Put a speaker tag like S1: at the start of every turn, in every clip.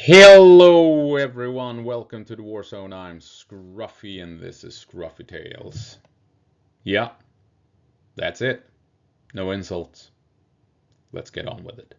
S1: Hello everyone, welcome to the War Zone. I'm Scruffy and this is Skruffytalez. Yeah, that's it. No insults. Let's get on with it.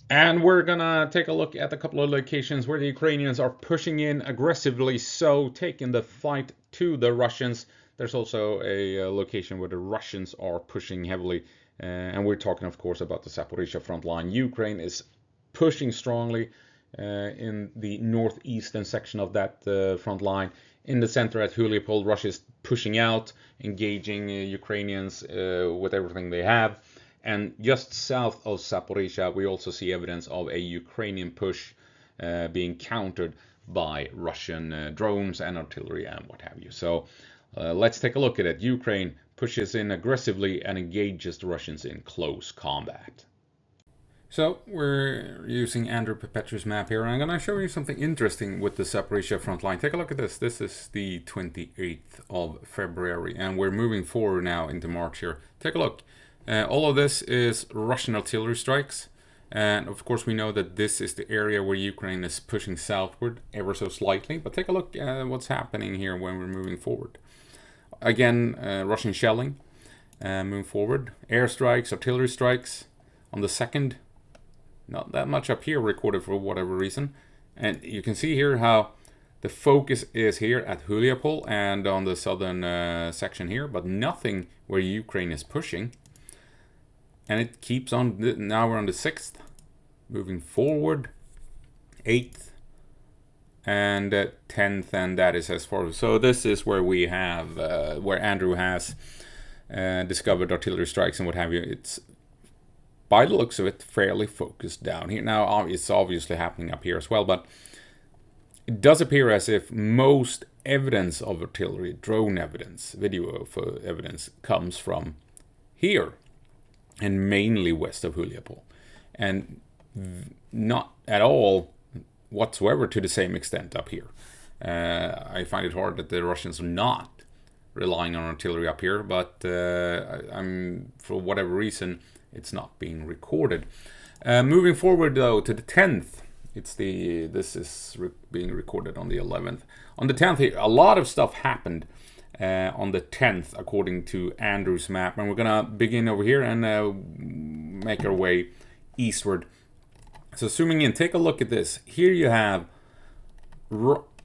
S1: And we're gonna take a look at a couple of locations where the Ukrainians are pushing in aggressively, so taking the fight to the Russians. There's also a location where the Russians are pushing heavily, and we're talking, of course, about the Zaporizhia front line. Ukraine is pushing strongly in the northeastern section of that front line. In the center at Mariupol, Russia is pushing out, engaging Ukrainians with everything they have. And just south of Zaporizhia, we also see evidence of a Ukrainian push being countered by Russian drones and artillery and what have you. So let's take a look at it. Ukraine pushes in aggressively and engages the Russians in close combat. So we're using Andrew Perpetua's map here, and I'm going to show you something interesting with the Zaporizhia front line. Take a look at this. This is the 28th of February, and we're moving forward now into March here. Take a look. All of this is Russian artillery strikes, and of course we know that this is the area where Ukraine is pushing southward ever so slightly, but take a look at what's happening here when we're moving forward. Again, Russian shelling, moving forward. Airstrikes, artillery strikes. On the 2nd, not that much up here recorded for whatever reason. And you can see here how the focus is here at Mariupol and on the southern section here, but nothing where Ukraine is pushing. And it keeps on. Now we're on the 6th, moving forward, 8th, and 10th, and that is as far. So this is where we have, where Andrew has discovered artillery strikes and what have you. It's, by the looks of it, fairly focused down here. Now, it's obviously happening up here as well, but it does appear as if most evidence of artillery, drone evidence, video evidence, comes from here, and mainly west of Mariupol, and not at all whatsoever to the same extent up here. I find it hard that the Russians are not relying on artillery up here, but I'm, for whatever reason, it's not being recorded. Moving forward though to the 10th, this is being recorded on the 11th. On the 10th here, a lot of stuff happened on the 10th according to Andrew's map, and we're gonna begin over here and make our way eastward. So zooming in, take a look at this. Here you have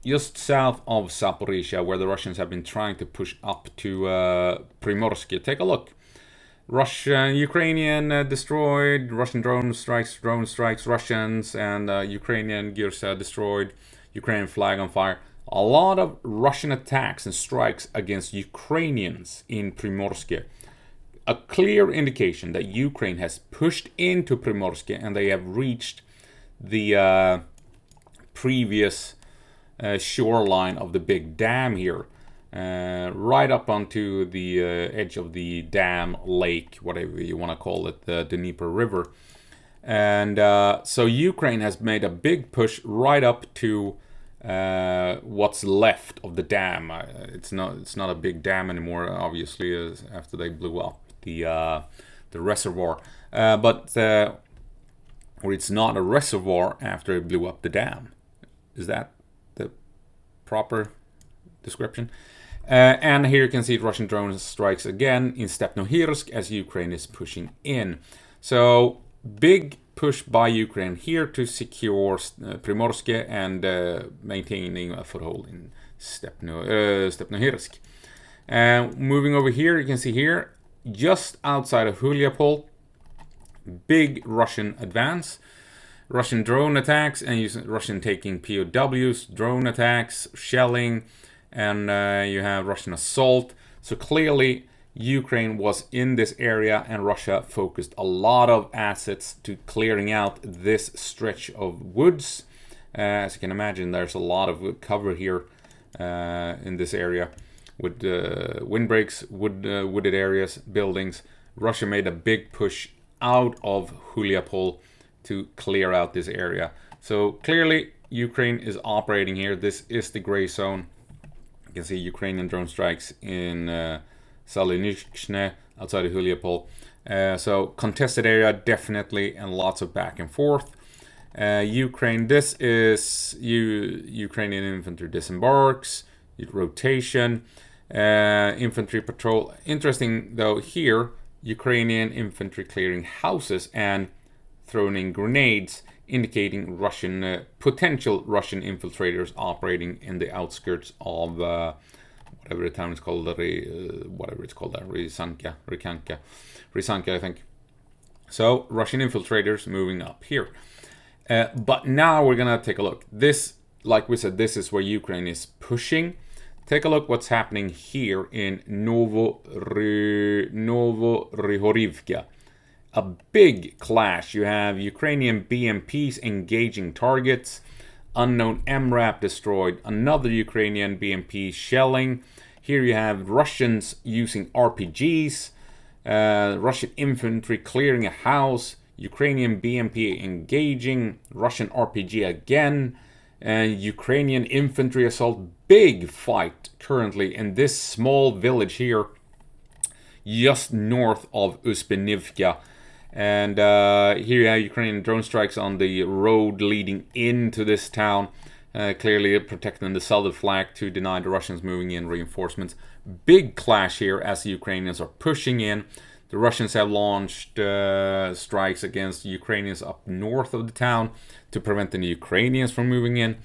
S1: just south of Zaporizhia, where the Russians have been trying to push up to Primorsk. Take a look. Russian, Ukrainian destroyed, Russian drone strikes, Russians, and Ukrainian gears destroyed, Ukrainian flag on fire. A lot of Russian attacks and strikes against Ukrainians in Primorsk. A clear indication that Ukraine has pushed into Primorsk and they have reached the previous shoreline of the big dam here. Right up onto the edge of the dam, lake, whatever you want to call it, the Dnieper River. And so Ukraine has made a big push right up to what's left of the dam. It's not a big dam anymore, obviously, after they blew up the reservoir. Or it's not a reservoir after it blew up the dam. Is that the proper description? And here you can see Russian drone strikes again in Stepnohirsk as Ukraine is pushing in. So big push by Ukraine here to secure Primorsk and maintaining a foothold in Stepnohirsk. Moving over here, you can see here, just outside of Mariupol, big Russian advance. Russian drone attacks and Russian taking POWs, drone attacks, shelling, and you have Russian assault. So clearly Ukraine was in this area and Russia focused a lot of assets to clearing out this stretch of woods. As you can imagine, there's a lot of cover here in this area with windbreaks, wooded areas, buildings. Russia made a big push out of Mariupol to clear out this area. So clearly Ukraine is operating here. This is the gray zone. You can see Ukrainian drone strikes in Salynishne outside of Mariupol. So contested area definitely, and lots of back and forth. Ukraine, this is Ukrainian infantry disembarks, rotation, infantry patrol. Interesting though here, Ukrainian infantry clearing houses and throwing in grenades, indicating Russian potential Russian infiltrators operating in the outskirts of whatever the town is called, whatever it's called, Risanka, I think. So Russian infiltrators moving up here. But now we're gonna take a look. This, like we said, this is where Ukraine is pushing. Take a look what's happening here in Novo Rihorivka. A big clash. You have Ukrainian BMPs engaging targets. Unknown MRAP destroyed. Another Ukrainian BMP shelling. Here you have Russians using RPGs. Russian infantry clearing a house. Ukrainian BMP engaging. Russian RPG again. And Ukrainian infantry assault. Big fight currently in this small village here, just north of Uspinivka. And here you have Ukrainian drone strikes on the road leading into this town, clearly protecting the southern flank to deny the Russians moving in reinforcements. Big clash here as the Ukrainians are pushing in. The Russians have launched strikes against the Ukrainians up north of the town to prevent the Ukrainians from moving in.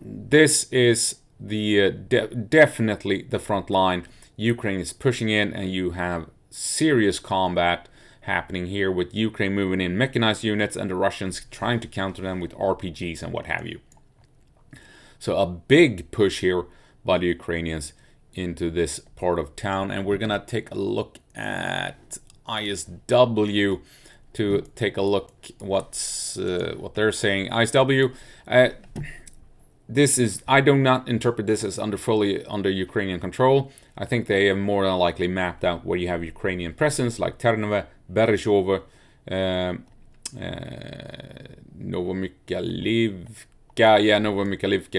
S1: This is the definitely the front line. Ukraine is pushing in, and you have serious combat happening here with Ukraine moving in mechanized units and the Russians trying to counter them with RPGs and what have you. So a big push here by the Ukrainians into this part of town, and we're gonna take a look at ISW to take a look what they're saying. ISW, this is, I do not interpret this as fully under Ukrainian control. I think they have more than likely mapped out where you have Ukrainian presence, like Terneve, Berezhove, Novomykhailivka,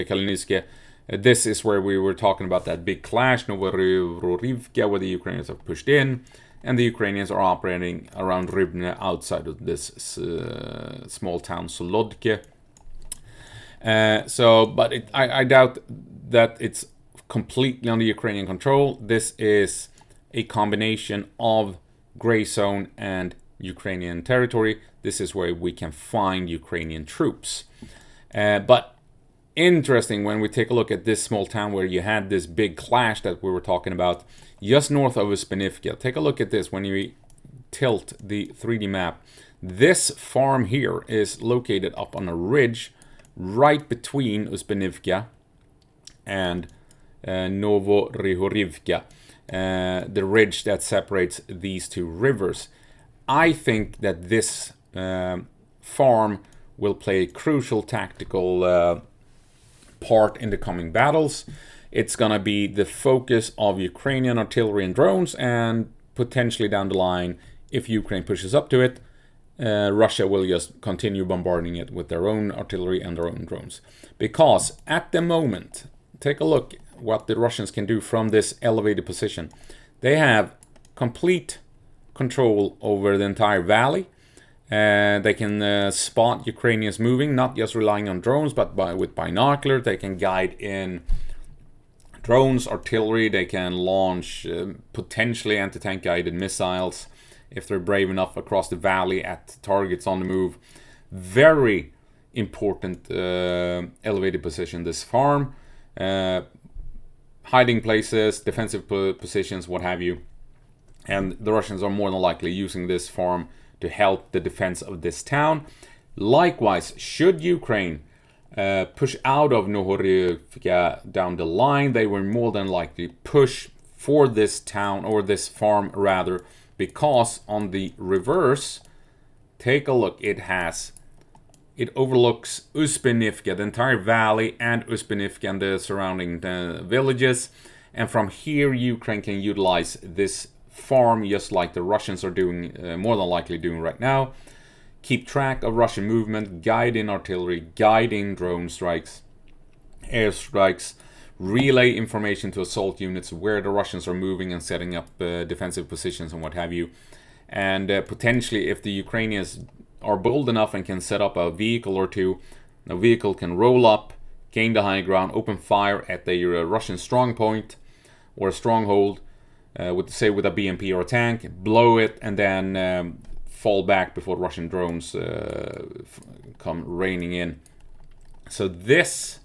S1: Kaliniske. This is where we were talking about that big clash, Novo Rihorivka, where the Ukrainians have pushed in, and the Ukrainians are operating around Rybne outside of this small town, Solodke. But I doubt that it's completely under Ukrainian control. This is a combination of gray zone and Ukrainian territory. This is where we can find Ukrainian troops. But interesting when we take a look at this small town where you had this big clash that we were talking about, just north of Uspinivka. Take a look at this when you tilt the 3D map. This farm here is located up on a ridge right between Uspinivka and Novo Rihorivka, the ridge that separates these two rivers. I think that this farm will play a crucial tactical part in the coming battles. It's gonna be the focus of Ukrainian artillery and drones, and potentially down the line, if Ukraine pushes up to it, Russia will just continue bombarding it with their own artillery and their own drones. Because at the moment, take a look what the Russians can do from this elevated position. They have complete control over the entire valley. They can spot Ukrainians moving, not just relying on drones, but with binoculars. They can guide in drones, artillery. They can launch potentially anti-tank guided missiles if they're brave enough across the valley at targets on the move. Very important elevated position, this farm. Hiding places, defensive positions, what have you. And the Russians are more than likely using this farm to help the defense of this town. Likewise, should Ukraine push out of Novo Rihorivka down the line, they will more than likely push for this town, or this farm rather, because on the reverse, take a look, it overlooks Uspinivka, the entire valley, and Uspinivka and the surrounding villages. And from here, Ukraine can utilize this farm just like the Russians are doing, more than likely doing right now. Keep track of Russian movement, guiding artillery, guiding drone strikes, airstrikes, relay information to assault units where the Russians are moving and setting up defensive positions and what have you. And potentially, if the Ukrainians are bold enough and can set up a vehicle or two, the vehicle can roll up, gain the high ground, open fire at the Russian strong point or a stronghold, with a BMP or a tank, blow it, and then fall back before Russian drones come raining in. So this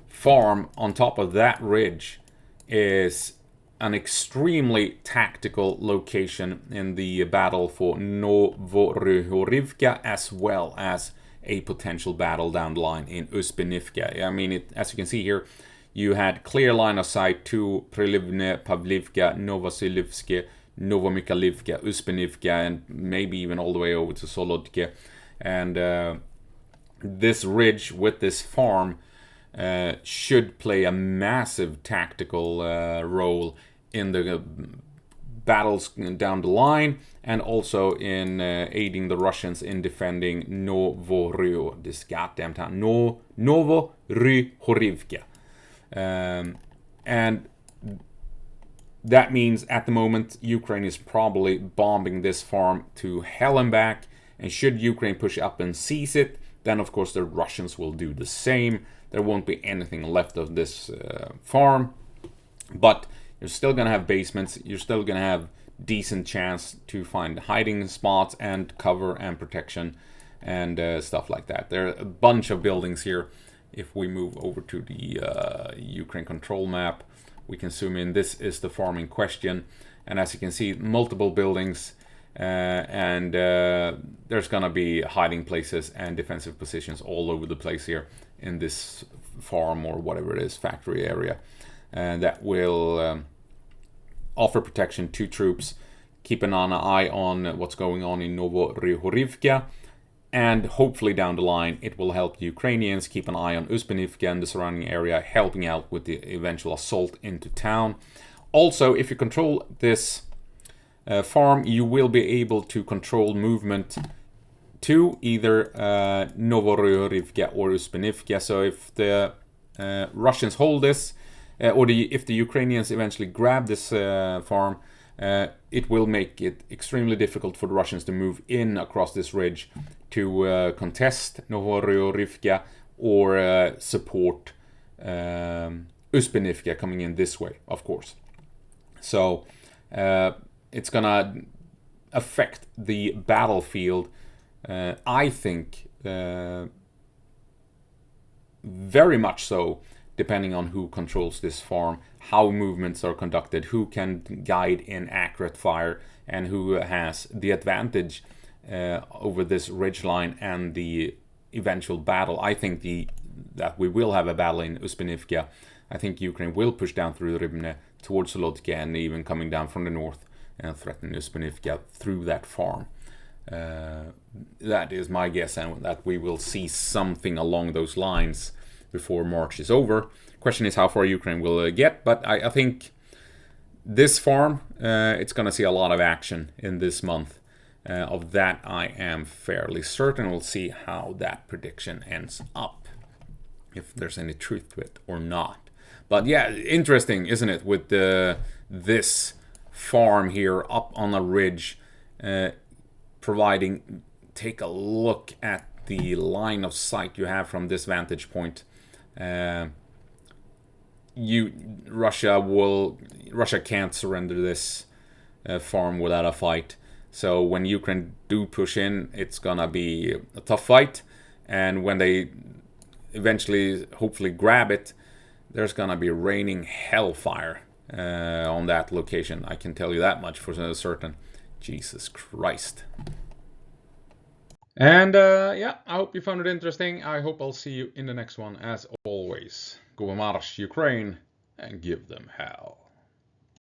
S1: farm on top of that ridge is an extremely tactical location in the battle for Novo Rihorivka, as well as a potential battle down the line in Uspinivka. I mean, as you can see here, you had clear line of sight to Prilivne, Pavlivka, Novosilivske, Novomikhailivka, Uspinivka, and maybe even all the way over to Solodke. And this ridge with this farm should play a massive tactical role in the battles down the line, and also in aiding the Russians in defending Novo Rihorivka, this goddamn town, Novo Rihorivka. And that means at the moment Ukraine is probably bombing this farm to hell and back, and should Ukraine push up and seize it, then of course the Russians will do the same. There won't be anything left of this farm, but you're still gonna have basements, you're still gonna have decent chance to find hiding spots and cover and protection and stuff like that. There are a bunch of buildings here. If we move over to the Ukraine control map, we can zoom in. This is the farm in question, and as you can see, multiple buildings, and there's gonna be hiding places and defensive positions all over the place here in this farm, or whatever it is, factory area, and that will offer protection to troops. Keep an eye on what's going on in Novo Rihorivka, and hopefully down the line it will help the Ukrainians keep an eye on Uspinivka and the surrounding area, helping out with the eventual assault into town. Also, if you control this farm, you will be able to control movement to either Novo Rihorivka or Uspinivka. So if the Russians hold this, if the Ukrainians eventually grab this farm, it will make it extremely difficult for the Russians to move in across this ridge to contest Novo Rihorivka or support Uspinivka coming in this way, of course. So it's gonna affect the battlefield, I think, very much so, depending on who controls this farm, how movements are conducted, who can guide in accurate fire, and who has the advantage over this ridgeline and the eventual battle. I think that we will have a battle in Uspinivka. I think Ukraine will push down through Rivne towards Solodka, and even coming down from the north and threaten Uspinivka through that farm. That is my guess, and that we will see something along those lines before March is over. Question is how far Ukraine will get, but I think this farm, it's going to see a lot of action in this month. Of that I am fairly certain. We'll see how that prediction ends up, if there's any truth to it or not. But yeah, interesting, isn't it, with this farm here up on a ridge, providing, take a look at the line of sight you have from this vantage point. Russia can't surrender this farm without a fight. So when Ukraine do push in, it's gonna be a tough fight, and when they eventually hopefully grab it, there's gonna be raining hellfire on that location. I can tell you that much for certain. Jesus Christ. And yeah, I hope you found it interesting. I hope I'll see you in the next one. As always, go march Ukraine and give them hell.